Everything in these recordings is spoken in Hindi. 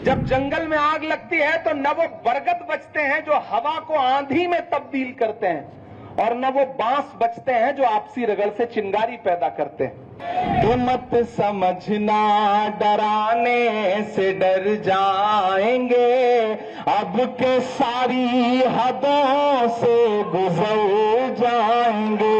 जब जंगल में आग लगती है तो न वो बरगद बचते हैं जो हवा को आंधी में तब्दील करते हैं, और न वो बांस बचते हैं जो आपसी रगड़ से चिंगारी पैदा करते हैं। तो मत समझना डराने से डर जाएंगे, अब के सारी हदों से गुजर जाएंगे।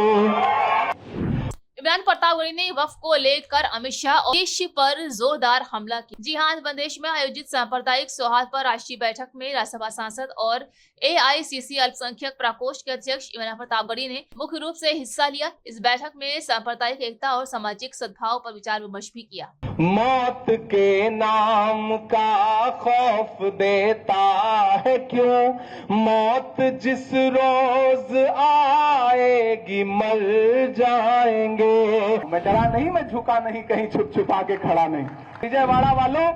इमरान प्रतापगढ़ी ने वक्फ को लेकर अमित शाह और देश पर जोरदार हमला किया। जी हां, प्रदेश में आयोजित सांप्रदायिक सौहार्द पर राष्ट्रीय बैठक में राज्यसभा सांसद और AICC अल्पसंख्यक प्रकोष्ठ के अध्यक्ष इमरान प्रतापगढ़ी ने मुख्य रूप से हिस्सा लिया। इस बैठक में सांप्रदायिक एकता और सामाजिक सद्भाव पर विचार विमर्श भी किया। मौत के नाम का खौफ देता है क्यों, मौत जिस रोज आएगी मर जाएंगे। मैं डरा नहीं, मैं झुका नहीं, कहीं छुप छुपा के खड़ा नहीं। विजयवाड़ा वालों,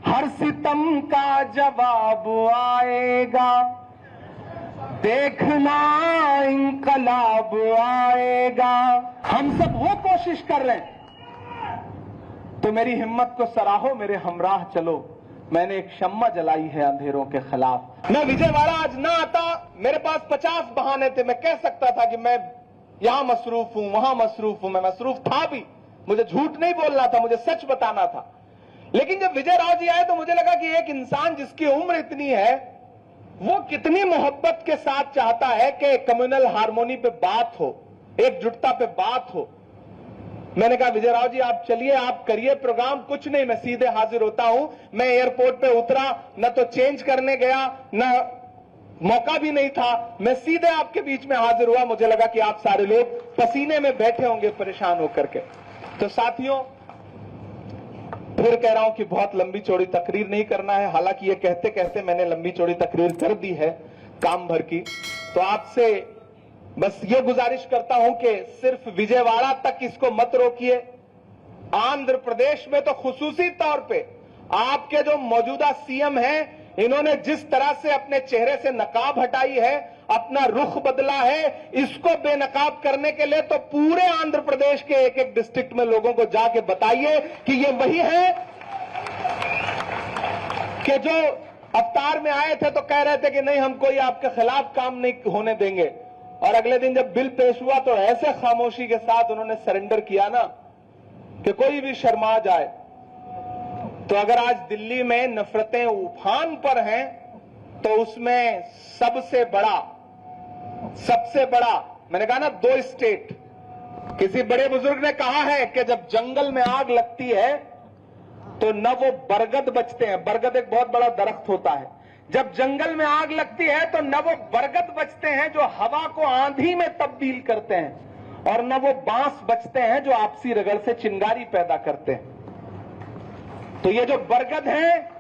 हर सितम का जवाब आएगा, देखना इंकलाब आएगा। हम सब वो कोशिश कर रहे हैं, तो मेरी हिम्मत को सराहो, मेरे हमराह चलो। मैंने एक शम्मा जलाई है अंधेरों के खिलाफ। मैं विजयवाड़ा आज ना आता, मेरे पास 50 बहाने थे। मैं कह सकता था कि मैं यहां मसरूफ हूं, वहां मसरूफ हूं। मैं मसरूफ था भी, मुझे झूठ नहीं बोलना था, मुझे सच बताना था। लेकिन जब विजय राव जी आए तो मुझे लगा कि एक इंसान जिसकी उम्र इतनी है, वो कितनी मोहब्बत के साथ चाहता है कि कम्युनल हार्मोनी पे बात हो, एकजुटता पे बात हो। मैंने कहा विजय राव जी आप चलिए, आप करिए प्रोग्राम, कुछ नहीं, मैं सीधे हाजिर होता हूं। मैं एयरपोर्ट पे उतरा, न तो चेंज करने गया, न मौका भी नहीं था, मैं सीधे आपके बीच में हाजिर हुआ। मुझे लगा कि आप सारे लोग पसीने में बैठे होंगे परेशान होकर के। तो साथियों, फिर कह रहा हूं कि बहुत लंबी चौड़ी तकरीर नहीं करना है। हालांकि ये कहते कहते मैंने लंबी चौड़ी तकरीर कर दी है काम भर की। तो आपसे बस ये गुजारिश करता हूं कि सिर्फ विजयवाड़ा तक इसको मत रोकिए। आंध्र प्रदेश में तो खुसूसी तौर पे आपके जो मौजूदा सीएम हैं, इन्होंने जिस तरह से अपने चेहरे से नकाब हटाई है, अपना रुख बदला है, इसको बेनकाब करने के लिए तो पूरे आंध्र प्रदेश के एक एक डिस्ट्रिक्ट में लोगों को जाके बताइए कि ये वही है कि जो अवतार में आए थे तो कह रहे थे कि नहीं हम कोई आपके खिलाफ काम नहीं होने देंगे, और अगले दिन जब बिल पेश हुआ तो ऐसे खामोशी के साथ उन्होंने सरेंडर किया ना कि कोई भी शर्मा जाए। तो अगर आज दिल्ली में नफरतें उफान पर हैं, तो उसमें सबसे बड़ा मैंने कहा ना 2 स्टेट। किसी बड़े बुजुर्ग ने कहा है कि जब जंगल में आग लगती है तो न वो बरगद बचते हैं, बरगद एक बहुत बड़ा दरख्त होता है, जब जंगल में आग लगती है तो न वो बरगद बचते हैं जो हवा को आंधी में तब्दील करते हैं, और न वो बांस बचते हैं जो आपसी रगड़ से चिंगारी पैदा करते हैं। तो ये जो बरगद हैं,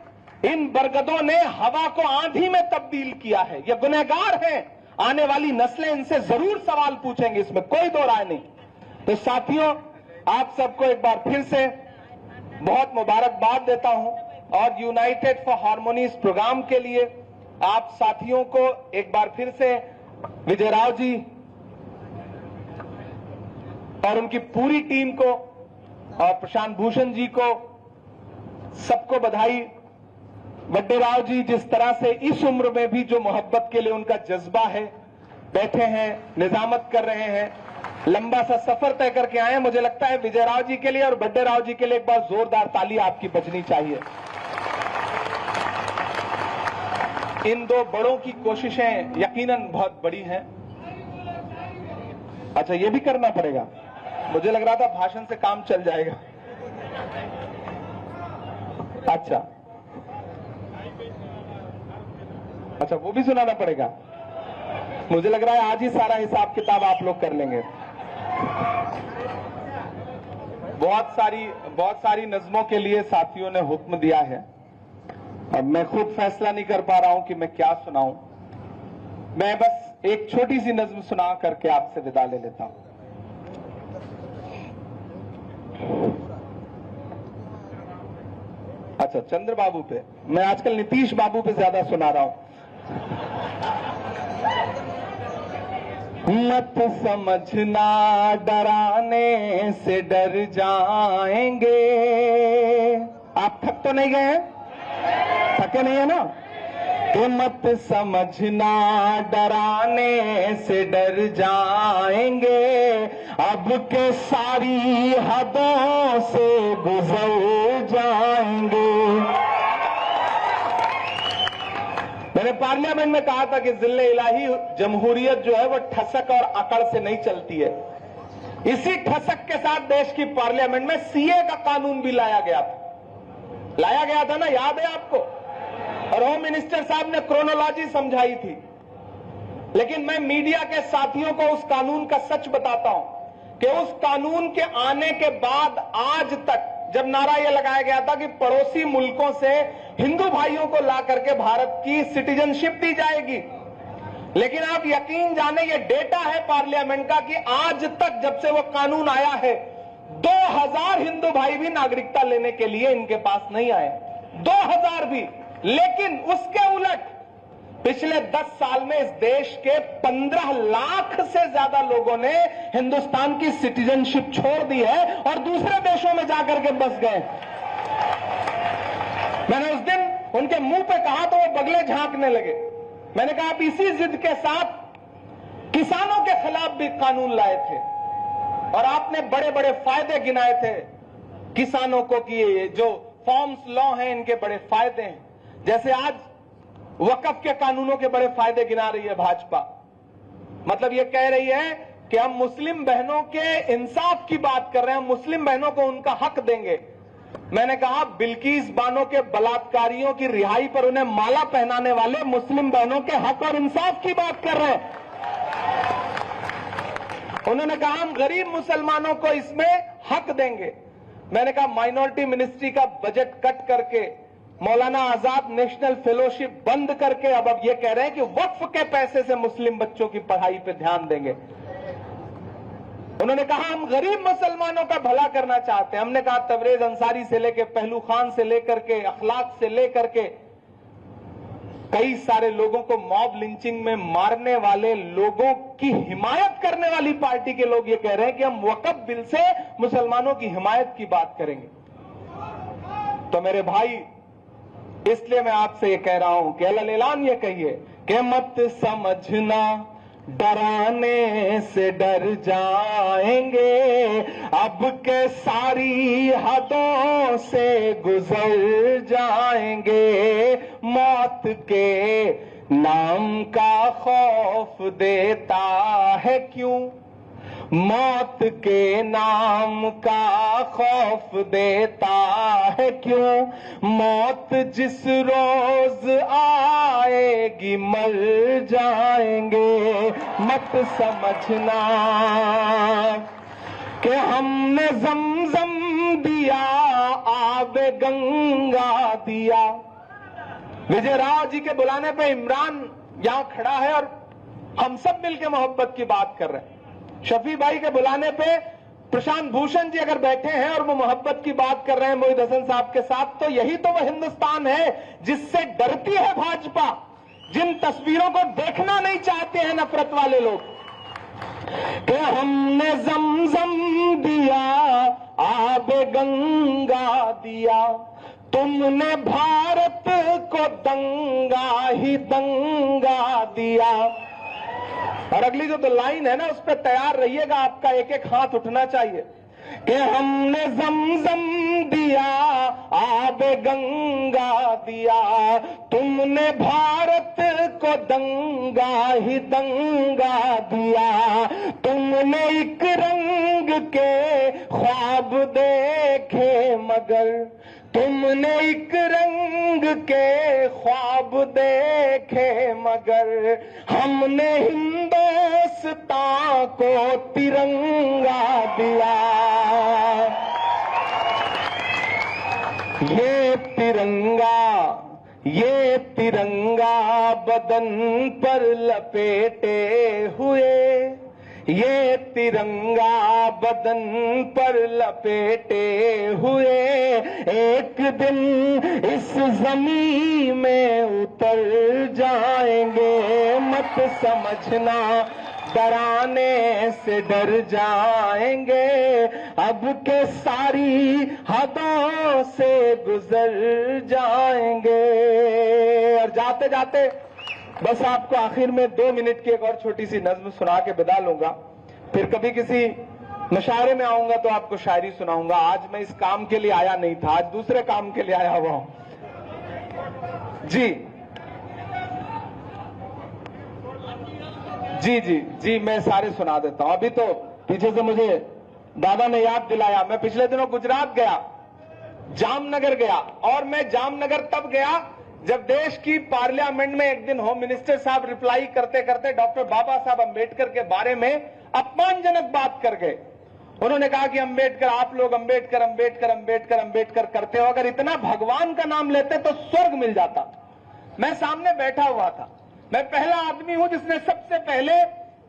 इन बरगदों ने हवा को आंधी में तब्दील किया है। ये गुनहगार हैं, आने वाली नस्लें इनसे जरूर सवाल पूछेंगे, इसमें कोई दो राय नहीं। तो साथियों, आप सबको एक बार फिर से बहुत मुबारकबाद देता हूं, और यूनाइटेड फॉर हार्मोनी इस प्रोग्राम के लिए आप साथियों को एक बार फिर से विजय राव जी और उनकी पूरी टीम को और प्रशांत भूषण जी को सबको बधाई। बड्डे राव जी जिस तरह से इस उम्र में भी जो मोहब्बत के लिए उनका जज्बा है, बैठे हैं, निजामत कर रहे हैं, लंबा सा सफर तय करके आए हैं। मुझे लगता है विजय राव जी के लिए और बड्डे राव जी के लिए एक बार जोरदार ताली आपकी बजनी चाहिए। इन दो बड़ों की कोशिशें यकीनन बहुत बड़ी हैं। अच्छा, ये भी करना पड़ेगा, मुझे लग रहा था भाषण से काम चल जाएगा। अच्छा, वो भी सुनाना पड़ेगा। मुझे लग रहा है आज ही सारा हिसाब किताब आप लोग कर लेंगे। बहुत सारी नज़्मों के लिए साथियों ने हुक्म दिया है, अब मैं खुद फैसला नहीं कर पा रहा हूं कि मैं क्या सुनाऊं। मैं बस एक छोटी सी नज़्म सुना करके आपसे विदा ले लेता हूं। अच्छा, चंद्र बाबू पे, मैं आजकल नीतीश बाबू पे ज्यादा सुना रहा हूं। मत समझना डराने से डर जाएंगे। आप थक तो नहीं गए हैं? थके नहीं है ना? कि मत समझना डराने से डर जाएंगे, अब के सारी हदों से गुजर जाएंगे। मैंने पार्लियामेंट में कहा था कि जिले इलाही जमहूरियत जो है वो ठसक और अकड़ से नहीं चलती है। इसी ठसक के साथ देश की पार्लियामेंट में सीए का कानून भी लाया गया था ना, याद है आपको? और होम मिनिस्टर साहब ने क्रोनोलॉजी समझाई थी। लेकिन मैं मीडिया के साथियों को उस कानून का सच बताता हूं कि उस कानून के आने के बाद आज तक, जब नारा यह लगाया गया था कि पड़ोसी मुल्कों से हिंदू भाइयों को ला करके भारत की सिटीजनशिप दी जाएगी, लेकिन आप यकीन जाने ये डेटा है पार्लियामेंट का कि आज तक जब से वो कानून आया है 2000 हिंदू भाई भी नागरिकता लेने के लिए इनके पास नहीं आए, 2000 भी। लेकिन उसके उलट पिछले 10 साल में इस देश के 15 लाख से ज्यादा लोगों ने हिंदुस्तान की सिटीजनशिप छोड़ दी है और दूसरे देशों में जाकर के बस गए। मैंने उस दिन उनके मुंह पे कहा तो वो बगले झांकने लगे। मैंने कहा आप इसी जिद के साथ किसानों के खिलाफ भी कानून लाए थे और आपने बड़े बड़े फायदे गिनाए थे किसानों को कि ये जो फॉर्म्स लॉ हैं इनके बड़े फायदे हैं। जैसे आज वक्फ के कानूनों के बड़े फायदे गिना रही है भाजपा। मतलब ये कह रही है कि हम मुस्लिम बहनों के इंसाफ की बात कर रहे हैं, हम मुस्लिम बहनों को उनका हक देंगे। मैंने कहा बिल्किस बानो के बलात्कारियों की रिहाई पर उन्हें माला पहनाने वाले मुस्लिम बहनों के हक और इंसाफ की बात कर रहे हैं। उन्होंने कहा हम गरीब मुसलमानों को इसमें हक देंगे। मैंने कहा माइनॉरिटी मिनिस्ट्री का बजट कट करके, मौलाना आजाद नेशनल फेलोशिप बंद करके अब ये कह रहे हैं कि वक्फ के पैसे से मुस्लिम बच्चों की पढ़ाई पे ध्यान देंगे। उन्होंने कहा हम गरीब मुसलमानों का भला करना चाहते हैं। हमने कहा तबरेज अंसारी से लेकर पहलू खान से लेकर के अखलाक से लेकर के कई सारे लोगों को मॉब लिंचिंग में मारने वाले लोगों की हिमायत करने वाली पार्टी के लोग ये कह रहे हैं कि हम वक्फ बिल से मुसलमानों की हिमायत की बात करेंगे। तो मेरे भाई, इसलिए मैं आपसे ये कह रहा हूं कि अल्लाह ये कहिए कि मत समझना डराने से डर जाएंगे, अब के सारी हदों से गुजर जाएंगे। मौत के नाम का खौफ देता है क्यों, मौत के नाम का खौफ देता है क्यों, मौत जिस रोज आएगी मर जाएंगे। मत समझना कि हमने ज़मज़म दिया, आबे गंगा दिया। विजय राव जी के बुलाने पे इमरान यहां खड़ा है और हम सब मिलकर मोहब्बत की बात कर रहे हैं। शफी भाई के बुलाने पे प्रशांत भूषण जी अगर बैठे हैं और वो मोहब्बत की बात कर रहे हैं मोहित हसन साहब के साथ, तो यही तो वो हिंदुस्तान है जिससे डरती है भाजपा, जिन तस्वीरों को देखना नहीं चाहते हैं नफरत वाले लोग। कि हमने ज़मज़म दिया, आबे गंगा दिया, तुमने भारत को दंगा ही दंगा दिया। और अगली जो तो लाइन है ना उस पर तैयार रहिएगा, आपका एक एक हाथ उठना चाहिए। कि हमने ज़मज़म दिया, आबे गंगा दिया, तुमने भारत को दंगा ही दंगा दिया। तुमने एक रंग के ख्वाब देखे मगर, तुमने एक रंग के ख्वाब देखे मगर, हमने हिंदुस्तान को तिरंगा दिया। ये तिरंगा बदन पर लपेटे हुए, ये तिरंगा बदन पर लपेटे हुए, एक दिन इस ज़मीन में उतर जाएंगे। मत समझना डराने से डर जाएंगे, अब के सारी हदों से गुजर जाएंगे। और जाते जाते बस आपको आखिर में 2 मिनट की एक और छोटी सी नज्म सुना के विदा लूंगा। फिर कभी किसी मुशायरे में आऊंगा तो आपको शायरी सुनाऊंगा। आज मैं इस काम के लिए आया नहीं था, आज दूसरे काम के लिए आया हुआ हूं। जी जी जी जी, मैं सारे सुना देता हूं। अभी तो पीछे से मुझे दादा ने याद दिलाया, मैं पिछले दिनों गुजरात गया, जामनगर गया। और मैं जामनगर तब गया जब देश की पार्लियामेंट में एक दिन होम मिनिस्टर साहब रिप्लाई करते करते डॉक्टर बाबा साहब अंबेडकर के बारे में अपमानजनक बात कर गए। उन्होंने कहा कि अंबेडकर, आप लोग अंबेडकर अंबेडकर अंबेडकर अंबेडकर करते हो, अगर इतना भगवान का नाम लेते तो स्वर्ग मिल जाता। मैं सामने बैठा हुआ था, मैं पहला आदमी हूं जिसने सबसे पहले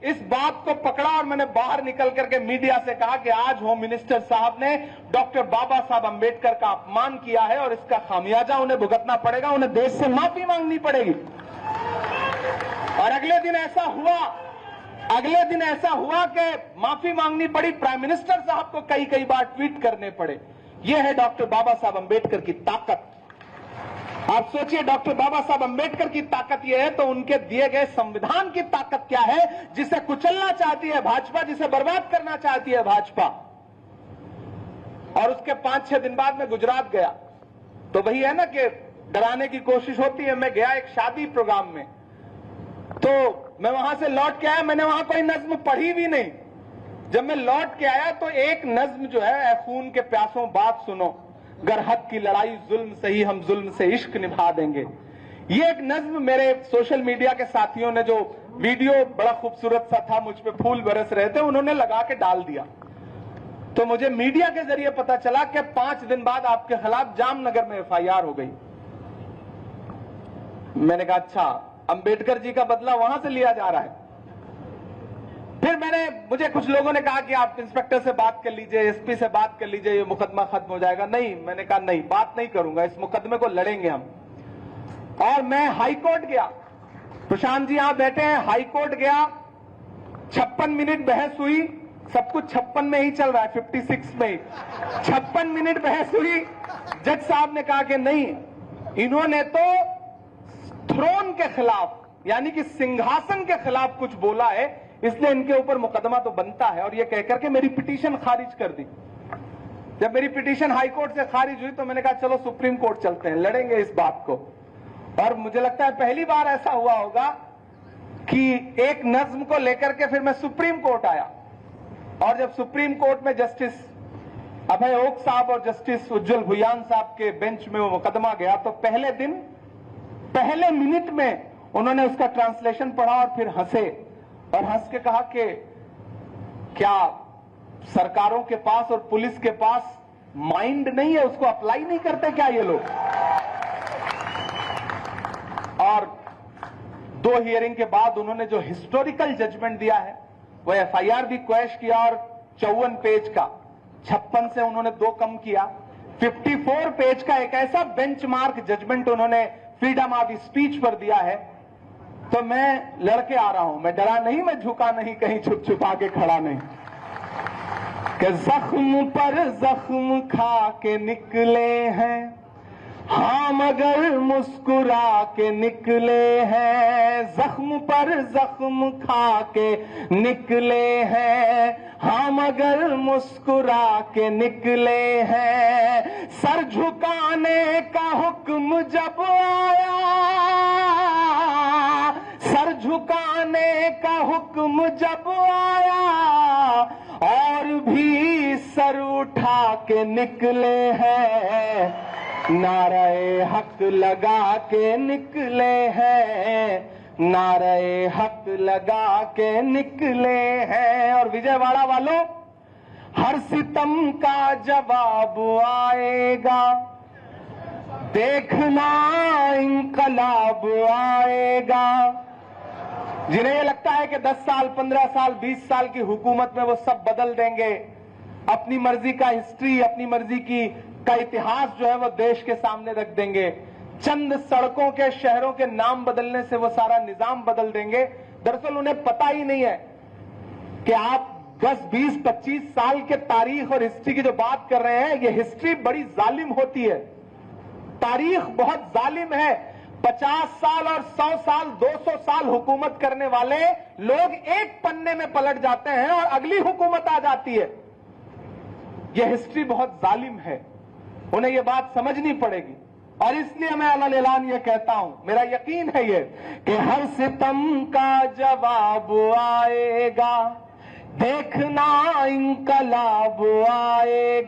इस बात को पकड़ा और मैंने बाहर निकल करके मीडिया से कहा कि आज होम मिनिस्टर साहब ने डॉक्टर बाबा साहब अंबेडकर का अपमान किया है और इसका खामियाजा उन्हें भुगतना पड़ेगा, उन्हें देश से माफी मांगनी पड़ेगी। और अगले दिन ऐसा हुआ कि माफी मांगनी पड़ी, प्राइम मिनिस्टर साहब को कई बार ट्वीट करने पड़े। यह है डॉक्टर बाबा साहब अंबेडकर की ताकत। आप सोचिए, डॉक्टर बाबा साहब अंबेडकर की ताकत यह है तो उनके दिए गए संविधान की ताकत क्या है, जिसे कुचलना चाहती है भाजपा, जिसे बर्बाद करना चाहती है भाजपा। और उसके 5-6 दिन बाद मैं गुजरात गया तो वही है ना कि डराने की कोशिश होती है। मैं गया एक शादी प्रोग्राम में, तो मैं वहां से लौट के आया, मैंने वहां कोई नज्म पढ़ी भी नहीं। जब मैं लौट के आया तो एक नज्म जो है, ऐ खून के प्यासों बात सुनो, गर हक की लड़ाई जुल्म सही, हम जुल्म से इश्क निभा देंगे। ये एक नज्म मेरे सोशल मीडिया के साथियों ने, जो वीडियो बड़ा खूबसूरत सा था, मुझ पे फूल बरस रहे थे, उन्होंने लगा के डाल दिया। तो मुझे मीडिया के जरिए पता चला कि 5 दिन बाद आपके खिलाफ जामनगर में FIR हो गई। मैंने कहा अच्छा, अंबेडकर जी का बदला वहां से लिया जा रहा है। फिर मुझे कुछ लोगों ने कहा कि आप इंस्पेक्टर से बात कर लीजिए, SP से बात कर लीजिए, ये मुकदमा खत्म हो जाएगा। नहीं, मैंने कहा नहीं, बात नहीं करूंगा, इस मुकदमे को लड़ेंगे हम। और मैं हाई कोर्ट गया, प्रशांत जी यहां बैठे हैं, हाई कोर्ट गया, 56 मिनट बहस हुई। सब कुछ 56 में ही चल रहा है, 56 में ही 56 मिनट बहस हुई। जज साहब ने कहा कि नहीं, इन्होंने तो थ्रोन के खिलाफ, यानी कि सिंहासन के खिलाफ कुछ बोला है, इसलिए इनके ऊपर मुकदमा तो बनता है। और ये कहकर के मेरी पिटीशन खारिज कर दी। जब मेरी पिटीशन हाई कोर्ट से खारिज हुई तो मैंने कहा चलो सुप्रीम कोर्ट चलते हैं, लड़ेंगे इस बात को। और मुझे लगता है पहली बार ऐसा हुआ होगा कि एक नज्म को लेकर के फिर मैं सुप्रीम कोर्ट आया। और जब सुप्रीम कोर्ट में जस्टिस अभय ओक साहब और जस्टिस उज्जवल भुयान साहब के बेंच में वो मुकदमा गया, तो पहले दिन पहले मिनट में उन्होंने उसका ट्रांसलेशन पढ़ा और फिर हंसे और हंस के कहा कि क्या सरकारों के पास और पुलिस के पास माइंड नहीं है, उसको अप्लाई नहीं करते क्या ये लोग। और 2 हियरिंग के बाद उन्होंने जो हिस्टोरिकल जजमेंट दिया है, वो FIR भी क्वैश किया और 54 पेज का 56 से उन्होंने 2 कम किया, 54 पेज का एक ऐसा बेंचमार्क जजमेंट उन्होंने फ्रीडम ऑफ स्पीच पर दिया है। तो मैं लड़के आ रहा हूं, मैं डरा नहीं, मैं झुका नहीं, कहीं छुप छुपा के खड़ा नहीं। कि जख्म पर जख्म खा के निकले हैं, हाँ मगर मुस्कुरा के निकले हैं। जख्म पर जख्म खा के निकले हैं, हाँ मगर मुस्कुरा के निकले हैं। सर झुकाने का हुक्म जब आया, सर झुकाने का हुक्म जब आया, और भी सर उठा के निकले हैं। नारे हक लगा के निकले हैं, नारे हक लगा के निकले हैं। और विजयवाड़ा वालों, हर सितम का जवाब आएगा, देखना इंकलाब आएगा। जिन्हें ये लगता है कि 10 साल 15 साल 20 साल की हुकूमत में वो सब बदल देंगे, अपनी मर्जी का हिस्ट्री, अपनी मर्जी का इतिहास जो है वो देश के सामने रख देंगे, चंद सड़कों के शहरों के नाम बदलने से वो सारा निजाम बदल देंगे। दरअसल उन्हें पता ही नहीं है कि आप 10, 20, 25 साल के तारीख और हिस्ट्री की जो बात कर रहे हैं, ये हिस्ट्री बड़ी जालिम होती है, तारीख बहुत जालिम है। 50 साल और 100 साल 200 साल हुकूमत करने वाले लोग एक पन्ने में पलट जाते हैं और अगली हुकूमत आ जाती है। यह हिस्ट्री बहुत जालिम है, उन्हें यह बात समझनी पड़ेगी। और इसलिए मैं अलल ऐलान ये कहता हूं, मेरा यकीन है ये कि हर सितम का जवाब आएगा, देखना इंकलाब आएगा।